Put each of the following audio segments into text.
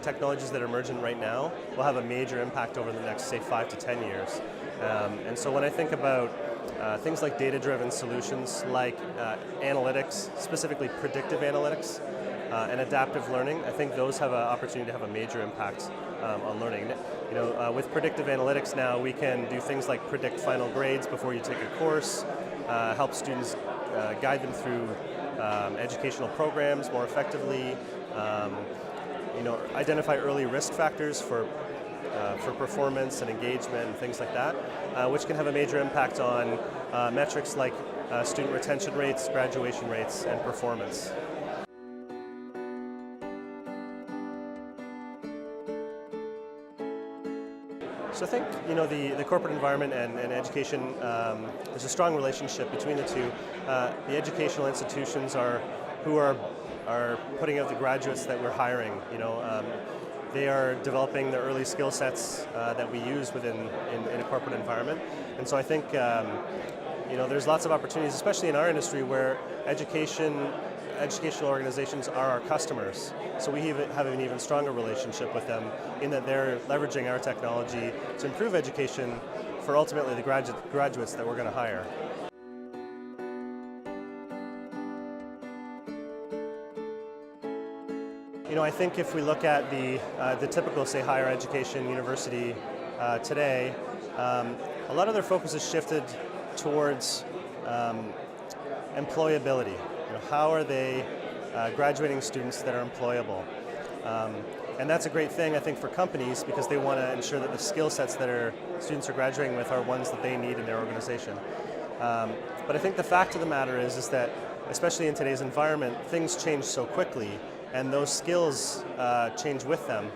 technologies that are emergent right now will have a major impact over the next, say, 5 to 10 years. And so when I think about things like data-driven solutions, like analytics, specifically predictive analytics, and adaptive learning, I think those have an opportunity to have a major impact on learning. With predictive analytics now, we can do things like predict final grades before you take a course, help students guide them through educational programs more effectively, identify early risk factors for performance and engagement and things like that, which can have a major impact on metrics like student retention rates, graduation rates, and performance. So I think the corporate environment and education, there's a strong relationship between the two. The educational institutions are putting out the graduates that we're hiring. They are developing the early skill sets that we use within a corporate environment, and so I think there's lots of opportunities, especially in our industry, where educational organizations are our customers. So we have an even stronger relationship with them in that they're leveraging our technology to improve education for ultimately the graduates that we're going to hire. I think if we look at the typical, say, higher education university today, a lot of their focus has shifted towards employability. How are they graduating students that are employable? And that's a great thing, I think, for companies, because they want to ensure that the skill sets that students are graduating with are ones that they need in their organization. But I think the fact of the matter is that, especially in today's environment, things change so quickly, and those skills change with them,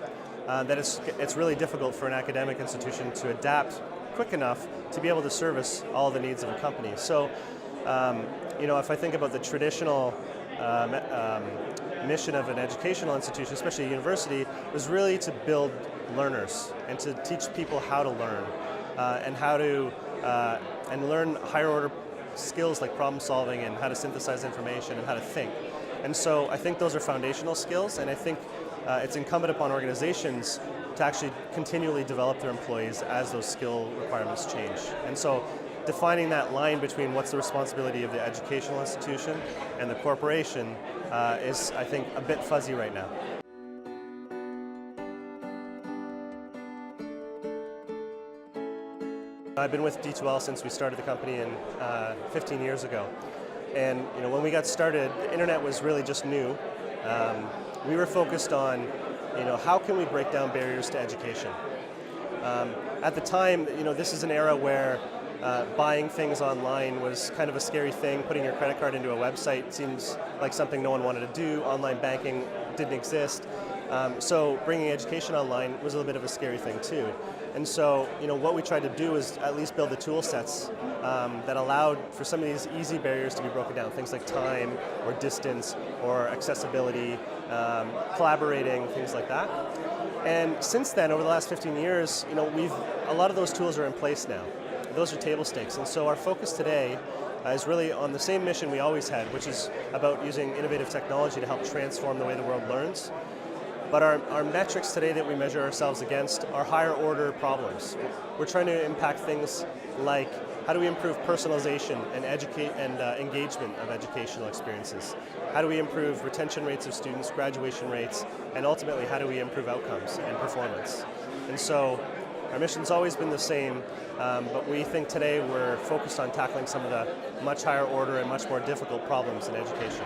that it's really difficult for an academic institution to adapt quick enough to be able to service all the needs of a company. So, if I think about the traditional mission of an educational institution, especially a university, was really to build learners and to teach people how to learn and learn higher order skills like problem solving and how to synthesize information and how to think. And so I think those are foundational skills, and I think it's incumbent upon organizations to actually continually develop their employees as those skill requirements change. And so defining that line between what's the responsibility of the educational institution and the corporation is, I think, a bit fuzzy right now. I've been with D2L since we started the company 15 years ago. And when we got started, the internet was really just new. We were focused on how can we break down barriers to education. At the time, this is an era where buying things online was kind of a scary thing. Putting your credit card into a website seems like something no one wanted to do. Online banking didn't exist. So bringing education online was a little bit of a scary thing too. And so, what we tried to do is at least build the tool sets that allowed for some of these easy barriers to be broken down. Things like time or distance or accessibility, collaborating, things like that. And since then, over the last 15 years, a lot of those tools are in place now. Those are table stakes. And so our focus today is really on the same mission we always had, which is about using innovative technology to help transform the way the world learns. But our metrics today that we measure ourselves against are higher order problems. We're trying to impact things like how do we improve personalization and engagement of educational experiences? How do we improve retention rates of students, graduation rates, and ultimately how do we improve outcomes and performance? And so our mission's always been the same, but we think today we're focused on tackling some of the much higher order and much more difficult problems in education.